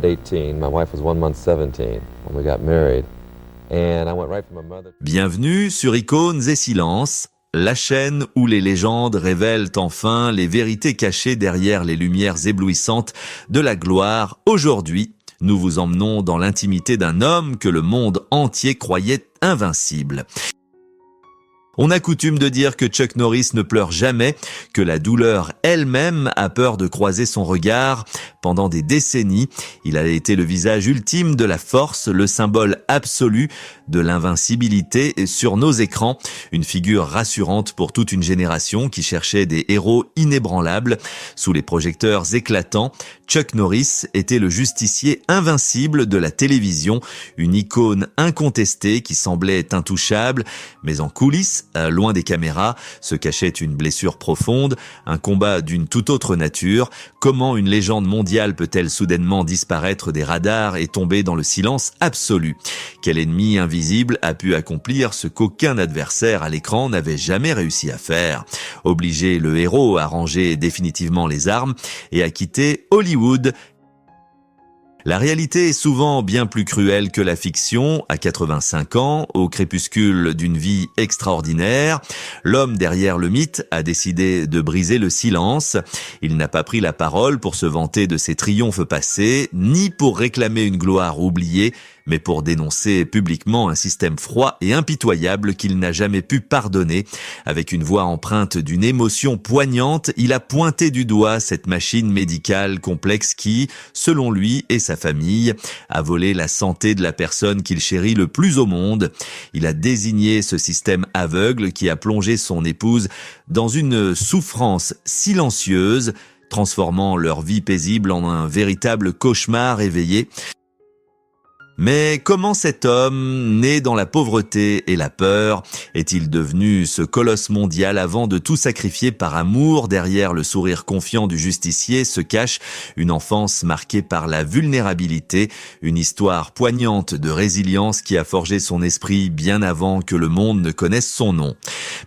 18. My wife was 1 month 17 when we got married. And I went right from my mother. Bienvenue sur Icônes et Silences, la chaîne où les légendes révèlent enfin les vérités cachées derrière les lumières éblouissantes de la gloire. Aujourd'hui, nous vous emmenons dans l'intimité d'un homme que le monde entier croyait invincible. On a coutume de dire que Chuck Norris ne pleure jamais, que la douleur elle-même a peur de croiser son regard. Pendant des décennies, il a été le visage ultime de la force, le symbole absolu de l'invincibilité sur nos écrans. Une figure rassurante pour toute une génération qui cherchait des héros inébranlables. Sous les projecteurs éclatants, Chuck Norris était le justicier invincible de la télévision, une icône incontestée qui semblait intouchable, mais en coulisses, loin des caméras, se cachait une blessure profonde, un combat d'une toute autre nature. Comment une légende mondiale peut-elle soudainement disparaître des radars et tomber dans le silence absolu? Quel ennemi invisible a pu accomplir ce qu'aucun adversaire à l'écran n'avait jamais réussi à faire? Obliger le héros à ranger définitivement les armes et à quitter Hollywood. La réalité est souvent bien plus cruelle que la fiction. À 85 ans, au crépuscule d'une vie extraordinaire, l'homme derrière le mythe a décidé de briser le silence. Il n'a pas pris la parole pour se vanter de ses triomphes passés, ni pour réclamer une gloire oubliée, mais pour dénoncer publiquement un système froid et impitoyable qu'il n'a jamais pu pardonner. Avec une voix empreinte d'une émotion poignante, il a pointé du doigt cette machine médicale complexe qui, selon lui et sa famille, a volé la santé de la personne qu'il chérit le plus au monde. Il a désigné ce système aveugle qui a plongé son épouse dans une souffrance silencieuse, transformant leur vie paisible en un véritable cauchemar éveillé. Mais comment cet homme, né dans la pauvreté et la peur, est-il devenu ce colosse mondial avant de tout sacrifier par amour? Derrière le sourire confiant du justicier se cache une enfance marquée par la vulnérabilité, une histoire poignante de résilience qui a forgé son esprit bien avant que le monde ne connaisse son nom.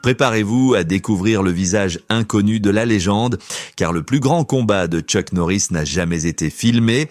Préparez-vous à découvrir le visage inconnu de la légende, car le plus grand combat de Chuck Norris n'a jamais été filmé.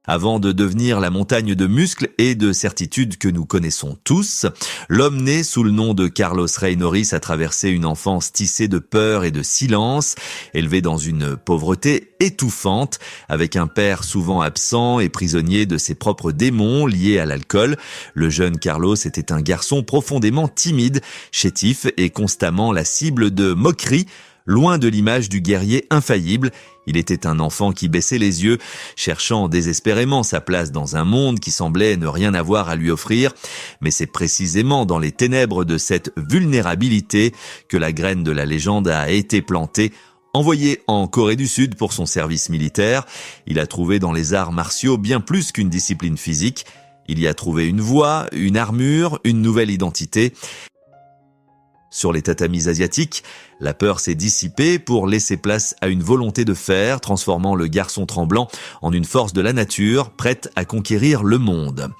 Avant de devenir la montagne de muscles et de certitudes que nous connaissons tous, l'homme né sous le nom de Carlos Rey Norris a traversé une enfance tissée de peur et de silence, élevé dans une pauvreté étouffante, avec un père souvent absent et prisonnier de ses propres démons liés à l'alcool. Le jeune Carlos était un garçon profondément timide, chétif et constamment la cible de moqueries. Loin de l'image du guerrier infaillible, il était un enfant qui baissait les yeux, cherchant désespérément sa place dans un monde qui semblait ne rien avoir à lui offrir. Mais c'est précisément dans les ténèbres de cette vulnérabilité que la graine de la légende a été plantée. Envoyé en Corée du Sud pour son service militaire, il a trouvé dans les arts martiaux bien plus qu'une discipline physique. Il y a trouvé une voix, une armure, une nouvelle identité. Sur les tatamis asiatiques, la peur s'est dissipée pour laisser place à une volonté de fer, transformant le garçon tremblant en une force de la nature, prête à conquérir le monde.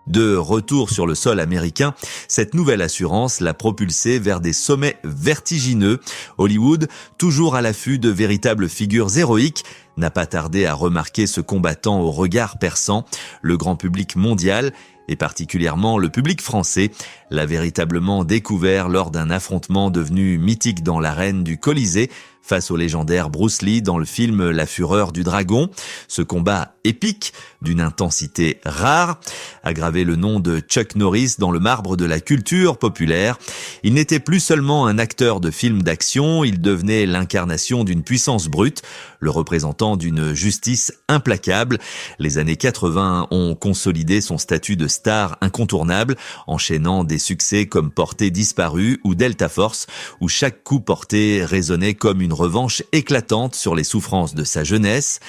De retour sur le sol américain, cette nouvelle assurance l'a propulsé vers des sommets vertigineux. Hollywood, toujours à l'affût de véritables figures héroïques, n'a pas tardé à remarquer ce combattant au regard perçant. Le grand public mondial, et particulièrement le public français, l'a véritablement découvert lors d'un affrontement devenu mythique dans l'arène du Colisée face au légendaire Bruce Lee dans le film La Fureur du Dragon. Ce combat épique, d'une intensité rare, a gravé le nom de Chuck Norris dans le marbre de la culture populaire. Il n'était plus seulement un acteur de films d'action, il devenait l'incarnation d'une puissance brute, le représentant d'une justice implacable. Les années 80 ont consolidé son statut de star incontournable, enchaînant des succès comme Portée disparue ou Delta Force, où chaque coup porté résonnait comme une revanche éclatante sur les souffrances de sa jeunesse.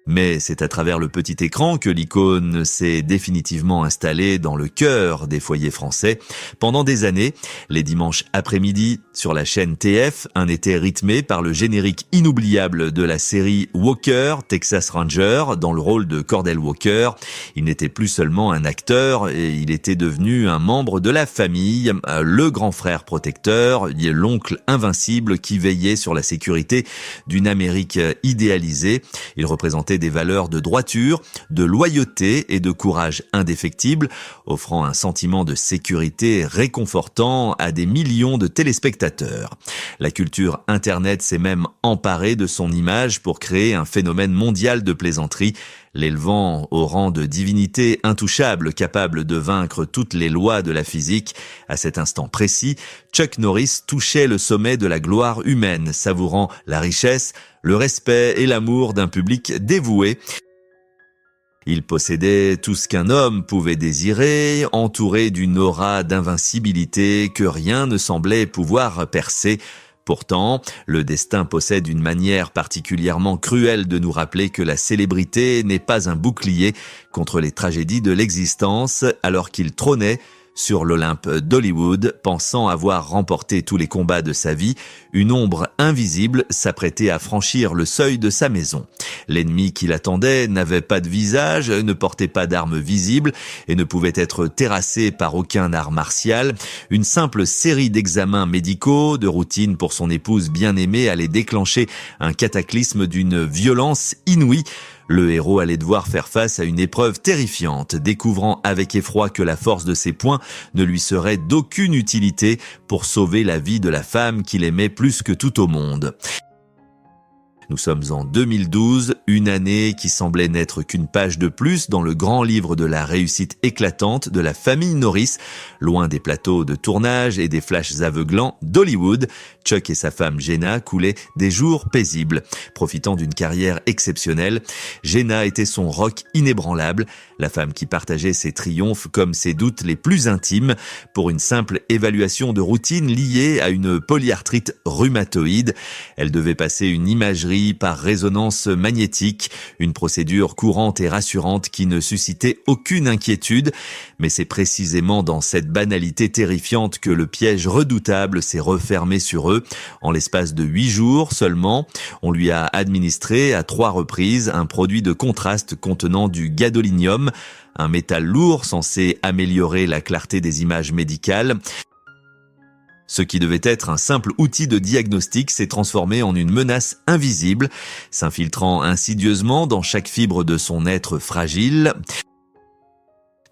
Mais c'est à travers le petit écran que l'icône s'est définitivement installée dans le cœur des foyers français. Pendant des années, les dimanches après-midi, sur la chaîne TF, un été rythmé par le générique inoubliable de la série Walker, Texas Ranger, dans le rôle de Cordell Walker. Il n'était plus seulement un acteur, et il était devenu un membre de la famille, le grand frère protecteur, l'oncle invincible qui veillait sur la sécurité d'une Amérique idéalisée. Il représentait des valeurs de droiture, de loyauté et de courage indéfectible, offrant un sentiment de sécurité réconfortant à des millions de téléspectateurs. La culture Internet s'est même emparée de son image pour créer un phénomène mondial de plaisanterie, l'élevant au rang de divinité intouchable capable de vaincre toutes les lois de la physique. À cet instant précis, Chuck Norris touchait le sommet de la gloire humaine, savourant la richesse, le respect et l'amour d'un public dévoué. Il possédait tout ce qu'un homme pouvait désirer, entouré d'une aura d'invincibilité que rien ne semblait pouvoir percer. Pourtant, le destin possède une manière particulièrement cruelle de nous rappeler que la célébrité n'est pas un bouclier contre les tragédies de l'existence, alors qu'il trônait sur l'Olympe d'Hollywood, pensant avoir remporté tous les combats de sa vie, une ombre invisible s'apprêtait à franchir le seuil de sa maison. L'ennemi qui l'attendait n'avait pas de visage, ne portait pas d'armes visibles et ne pouvait être terrassé par aucun art martial. Une simple série d'examens médicaux, de routine pour son épouse bien-aimée, allait déclencher un cataclysme d'une violence inouïe. Le héros allait devoir faire face à une épreuve terrifiante, découvrant avec effroi que la force de ses poings ne lui serait d'aucune utilité pour sauver la vie de la femme qu'il aimait plus que tout au monde. Nous sommes en 2012, une année qui semblait n'être qu'une page de plus dans le grand livre de la réussite éclatante de la famille Norris. Loin des plateaux de tournage et des flashs aveuglants d'Hollywood, Chuck et sa femme Jenna coulaient des jours paisibles. Profitant d'une carrière exceptionnelle, Jenna était son rock inébranlable, la femme qui partageait ses triomphes comme ses doutes les plus intimes pour une simple évaluation de routine liée à une polyarthrite rhumatoïde. Elle devait passer une imagerie par résonance magnétique, une procédure courante et rassurante qui ne suscitait aucune inquiétude, mais c'est précisément dans cette banalité terrifiante que le piège redoutable s'est refermé sur eux. En l'espace de 8 jours seulement, on lui a administré à 3 reprises un produit de contraste contenant du gadolinium, un métal lourd censé améliorer la clarté des images médicales. Ce qui devait être un simple outil de diagnostic s'est transformé en une menace invisible, s'infiltrant insidieusement dans chaque fibre de son être fragile.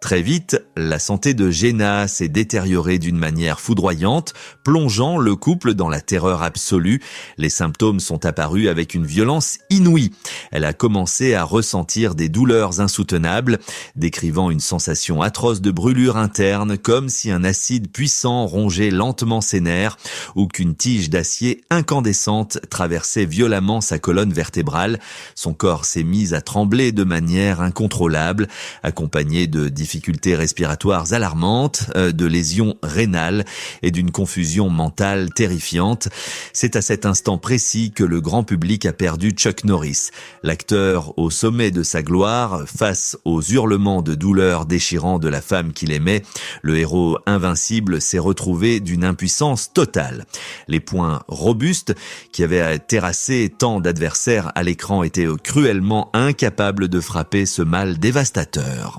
Très vite, la santé de Jenna s'est détériorée d'une manière foudroyante, plongeant le couple dans la terreur absolue. Les symptômes sont apparus avec une violence inouïe. Elle a commencé à ressentir des douleurs insoutenables, décrivant une sensation atroce de brûlure interne, comme si un acide puissant rongeait lentement ses nerfs, ou qu'une tige d'acier incandescente traversait violemment sa colonne vertébrale. Son corps s'est mis à trembler de manière incontrôlable, accompagné de difficultés respiratoires alarmantes, de lésions rénales et d'une confusion mentale terrifiante. C'est à cet instant précis que le grand public a perdu Chuck Norris. L'acteur au sommet de sa gloire, face aux hurlements de douleur déchirants de la femme qu'il aimait, le héros invincible s'est retrouvé d'une impuissance totale. Les poings robustes qui avaient terrassé tant d'adversaires à l'écran étaient cruellement incapables de frapper ce mal dévastateur.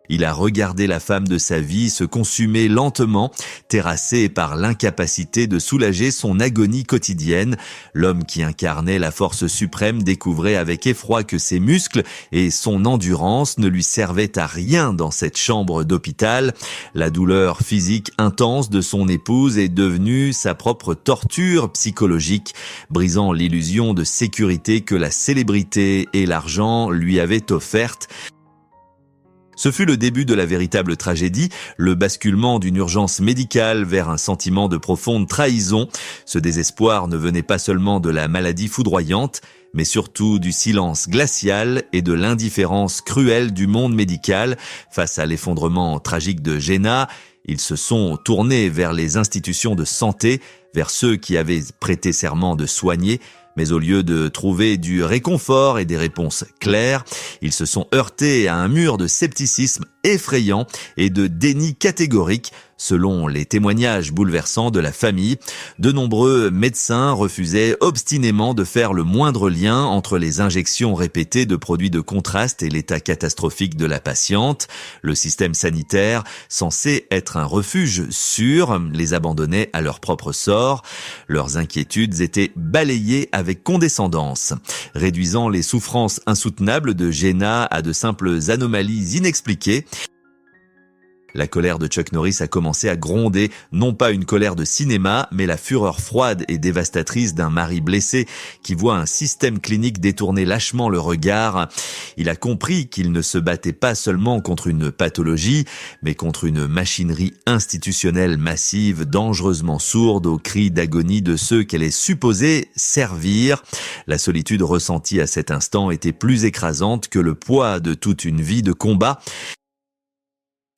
Il a regardé la femme de sa vie se consumer lentement, terrassé par l'incapacité de soulager son agonie quotidienne. L'homme qui incarnait la force suprême découvrait avec effroi que ses muscles et son endurance ne lui servaient à rien dans cette chambre d'hôpital. La douleur physique intense de son épouse est devenue sa propre torture psychologique, brisant l'illusion de sécurité que la célébrité et l'argent lui avaient offerte. Ce fut le début de la véritable tragédie, le basculement d'une urgence médicale vers un sentiment de profonde trahison. Ce désespoir ne venait pas seulement de la maladie foudroyante, mais surtout du silence glacial et de l'indifférence cruelle du monde médical. Face à l'effondrement tragique de Jenna, ils se sont tournés vers les institutions de santé, vers ceux qui avaient prêté serment de soigner, Mais au lieu de trouver du réconfort et des réponses claires, ils se sont heurtés à un mur de scepticisme effrayant et de déni catégorique. Selon les témoignages bouleversants de la famille, de nombreux médecins refusaient obstinément de faire le moindre lien entre les injections répétées de produits de contraste et l'état catastrophique de la patiente. Le système sanitaire, censé être un refuge sûr, les abandonnait à leur propre sort. Leurs inquiétudes étaient balayées avec condescendance, réduisant les souffrances insoutenables de Jenna à de simples anomalies inexpliquées. La colère de Chuck Norris a commencé à gronder, non pas une colère de cinéma, mais la fureur froide et dévastatrice d'un mari blessé qui voit un système clinique détourner lâchement le regard. Il a compris qu'il ne se battait pas seulement contre une pathologie, mais contre une machinerie institutionnelle massive, dangereusement sourde aux cris d'agonie de ceux qu'elle est supposée servir. La solitude ressentie à cet instant était plus écrasante que le poids de toute une vie de combat.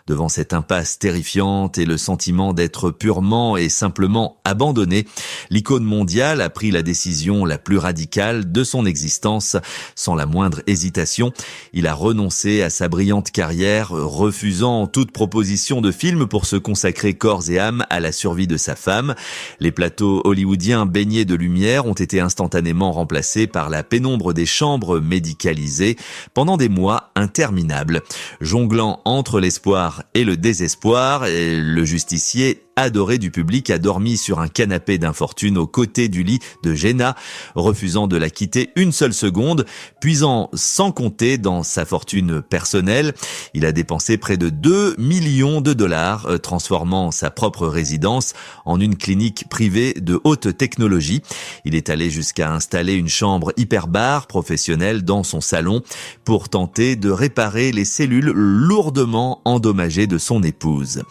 Devant cette impasse terrifiante et le sentiment d'être purement et simplement abandonné, l'icône mondiale a pris la décision la plus radicale de son existence. Sans la moindre hésitation, il a renoncé à sa brillante carrière, refusant toute proposition de film pour se consacrer corps et âme à la survie de sa femme. Les plateaux hollywoodiens baignés de lumière ont été instantanément remplacés par la pénombre des chambres médicalisées pendant des mois interminables. Jonglant entre l'espoir et le désespoir, et le justicier adoré du public a dormi sur un canapé d'infortune aux côtés du lit de Jenna, refusant de la quitter une seule seconde, puisant sans compter dans sa fortune personnelle. Il a dépensé près de 2 millions de dollars, transformant sa propre résidence en une clinique privée de haute technologie. Il est allé jusqu'à installer une chambre hyperbare professionnelle dans son salon pour tenter de réparer les cellules lourdement endommagées de son épouse.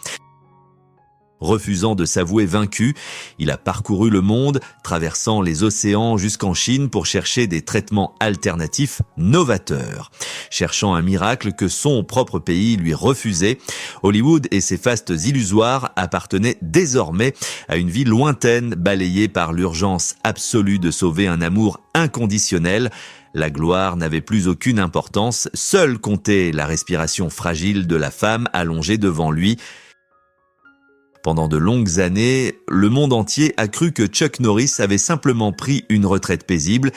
Refusant de s'avouer vaincu, il a parcouru le monde, traversant les océans jusqu'en Chine pour chercher des traitements alternatifs novateurs. Cherchant un miracle que son propre pays lui refusait, Hollywood et ses fastes illusoires appartenaient désormais à une vie lointaine balayée par l'urgence absolue de sauver un amour inconditionnel. La gloire n'avait plus aucune importance, seule comptait la respiration fragile de la femme allongée devant lui. Pendant de longues années, le monde entier a cru que Chuck Norris avait simplement pris une retraite paisible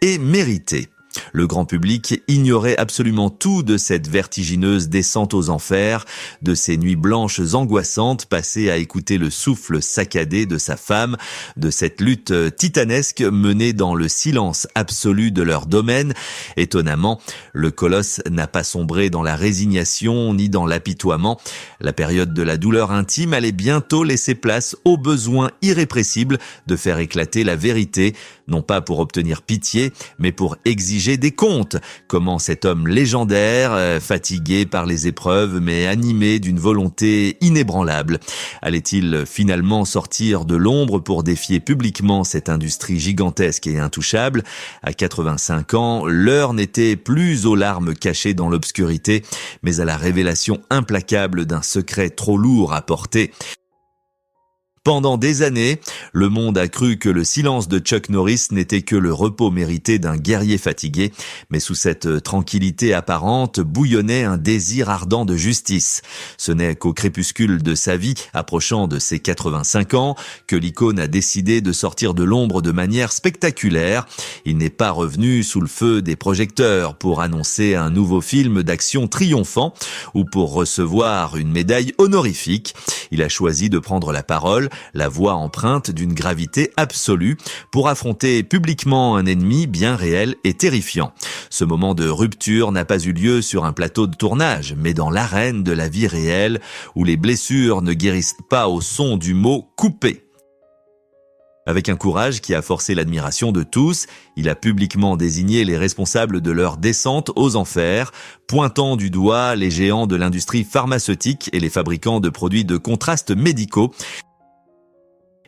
et méritée. Le grand public ignorait absolument tout de cette vertigineuse descente aux enfers, de ces nuits blanches angoissantes passées à écouter le souffle saccadé de sa femme, de cette lutte titanesque menée dans le silence absolu de leur domaine. Étonnamment, le colosse n'a pas sombré dans la résignation ni dans l'apitoiement. La période de la douleur intime allait bientôt laisser place au besoin irrépressible de faire éclater la vérité, non pas pour obtenir pitié, mais pour exiger des comptes. Comment cet homme légendaire, fatigué par les épreuves, mais animé d'une volonté inébranlable, allait-il finalement sortir de l'ombre pour défier publiquement cette industrie gigantesque et intouchable? À 85 ans, l'heure n'était plus aux larmes cachées dans l'obscurité, mais à la révélation implacable d'un secret trop lourd à porter. Pendant des années, le monde a cru que le silence de Chuck Norris n'était que le repos mérité d'un guerrier fatigué, mais sous cette tranquillité apparente bouillonnait un désir ardent de justice. Ce n'est qu'au crépuscule de sa vie, approchant de ses 85 ans, que l'icône a décidé de sortir de l'ombre de manière spectaculaire. Il n'est pas revenu sous le feu des projecteurs pour annoncer un nouveau film d'action triomphant ou pour recevoir une médaille honorifique. Il a choisi de prendre la parole, la voix empreinte d'une gravité absolue, pour affronter publiquement un ennemi bien réel et terrifiant. Ce moment de rupture n'a pas eu lieu sur un plateau de tournage, mais dans l'arène de la vie réelle, où les blessures ne guérissent pas au son du mot « coupé ». Avec un courage qui a forcé l'admiration de tous, il a publiquement désigné les responsables de leur descente aux enfers, pointant du doigt les géants de l'industrie pharmaceutique et les fabricants de produits de contraste médicaux.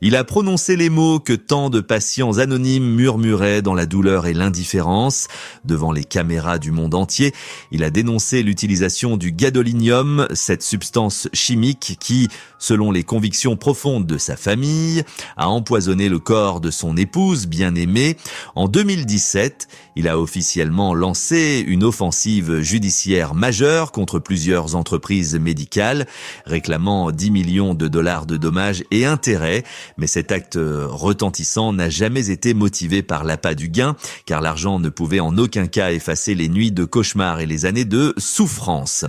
Il a prononcé les mots que tant de patients anonymes murmuraient dans la douleur et l'indifférence. Devant les caméras du monde entier, il a dénoncé l'utilisation du gadolinium, cette substance chimique qui, selon les convictions profondes de sa famille, a empoisonné le corps de son épouse bien-aimée. En 2017, il a officiellement lancé une offensive judiciaire majeure contre plusieurs entreprises médicales, réclamant 10 millions de dollars de dommages et intérêts. Mais cet acte retentissant n'a jamais été motivé par l'appât du gain, car l'argent ne pouvait en aucun cas effacer les nuits de cauchemar et les années de souffrance.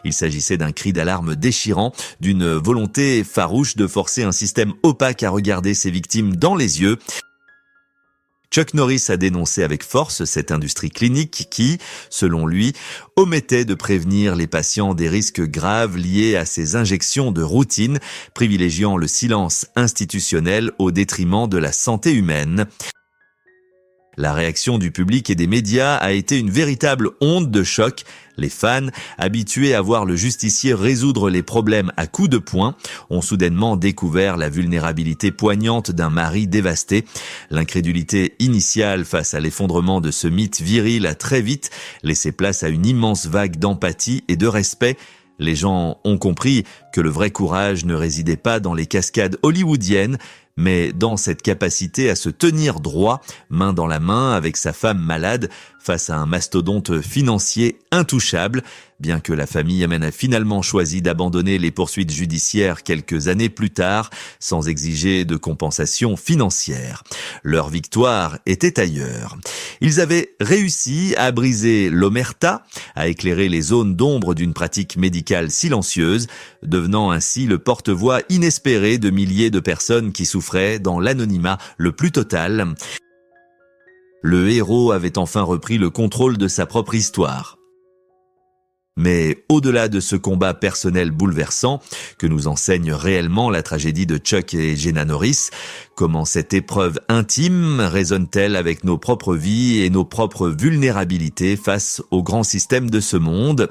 Il s'agissait d'un cri d'alarme déchirant, d'une volonté farouche de forcer un système opaque à regarder ses victimes dans les yeux. Chuck Norris a dénoncé avec force cette industrie clinique qui, selon lui, omettait de prévenir les patients des risques graves liés à ces injections de routine, privilégiant le silence institutionnel au détriment de la santé humaine. La réaction du public et des médias a été une véritable onde de choc. Les fans, habitués à voir le justicier résoudre les problèmes à coups de poing, ont soudainement découvert la vulnérabilité poignante d'un mari dévasté. L'incrédulité initiale face à l'effondrement de ce mythe viril a très vite laissé place à une immense vague d'empathie et de respect. Les gens ont compris que le vrai courage ne résidait pas dans les cascades hollywoodiennes, mais dans cette capacité à se tenir droit, main dans la main avec sa femme malade, face à un mastodonte financier intouchable, bien que la famille a finalement choisi d'abandonner les poursuites judiciaires quelques années plus tard, sans exiger de compensation financière. Leur victoire était ailleurs. Ils avaient réussi à briser l'omerta, à éclairer les zones d'ombre d'une pratique médicale silencieuse, devenant ainsi le porte-voix inespéré de milliers de personnes qui souffraient dans l'anonymat le plus total. Le héros avait enfin repris le contrôle de sa propre histoire. Mais au-delà de ce combat personnel bouleversant que nous enseigne réellement la tragédie de Chuck et Jenna Norris, comment cette épreuve intime résonne-t-elle avec nos propres vies et nos propres vulnérabilités face au grand système de ce monde ?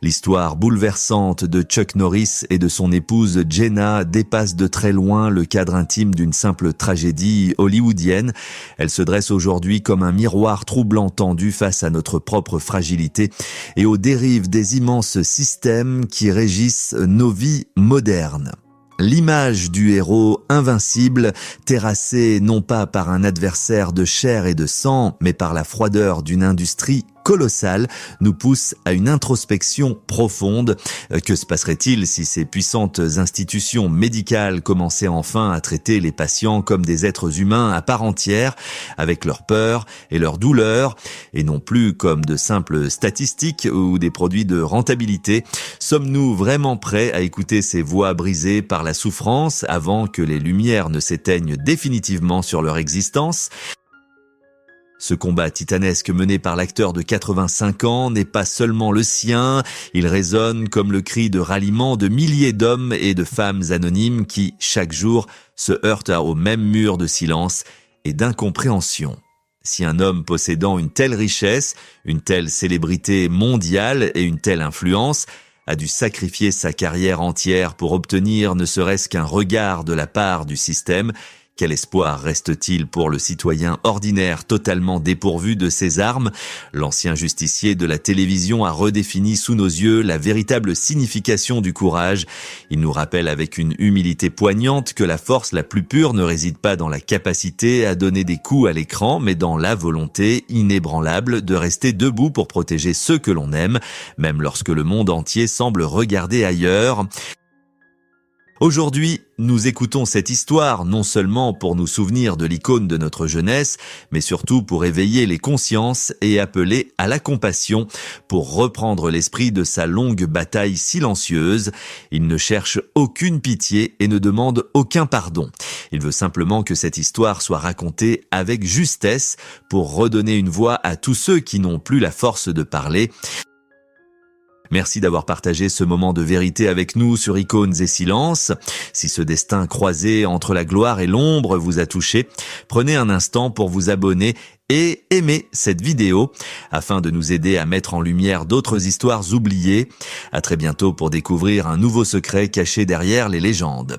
L'histoire bouleversante de Chuck Norris et de son épouse Jenna dépasse de très loin le cadre intime d'une simple tragédie hollywoodienne. Elle se dresse aujourd'hui comme un miroir troublant tendu face à notre propre fragilité et aux dérives des immenses systèmes qui régissent nos vies modernes. L'image du héros invincible, terrassé non pas par un adversaire de chair et de sang, mais par la froideur d'une industrie colossale, nous pousse à une introspection profonde. Que se passerait-il si ces puissantes institutions médicales commençaient enfin à traiter les patients comme des êtres humains à part entière, avec leurs peurs et leurs douleurs, et non plus comme de simples statistiques ou des produits de rentabilité? Sommes-nous vraiment prêts à écouter ces voix brisées par la souffrance avant que les lumières ne s'éteignent définitivement sur leur existence? Ce combat titanesque mené par l'acteur de 85 ans n'est pas seulement le sien, il résonne comme le cri de ralliement de milliers d'hommes et de femmes anonymes qui, chaque jour, se heurtent au même mur de silence et d'incompréhension. Si un homme possédant une telle richesse, une telle célébrité mondiale et une telle influence a dû sacrifier sa carrière entière pour obtenir ne serait-ce qu'un regard de la part du système, quel espoir reste-t-il pour le citoyen ordinaire totalement dépourvu de ses armes? L'ancien justicier de la télévision a redéfini sous nos yeux la véritable signification du courage. Il nous rappelle avec une humilité poignante que la force la plus pure ne réside pas dans la capacité à donner des coups à l'écran, mais dans la volonté inébranlable de rester debout pour protéger ceux que l'on aime, même lorsque le monde entier semble regarder ailleurs. Aujourd'hui, nous écoutons cette histoire non seulement pour nous souvenir de l'icône de notre jeunesse, mais surtout pour éveiller les consciences et appeler à la compassion, pour reprendre l'esprit de sa longue bataille silencieuse. Il ne cherche aucune pitié et ne demande aucun pardon. Il veut simplement que cette histoire soit racontée avec justesse pour redonner une voix à tous ceux qui n'ont plus la force de parler. Merci d'avoir partagé ce moment de vérité avec nous sur Icônes et Silences. Si ce destin croisé entre la gloire et l'ombre vous a touché, prenez un instant pour vous abonner et aimer cette vidéo afin de nous aider à mettre en lumière d'autres histoires oubliées. À très bientôt pour découvrir un nouveau secret caché derrière les légendes.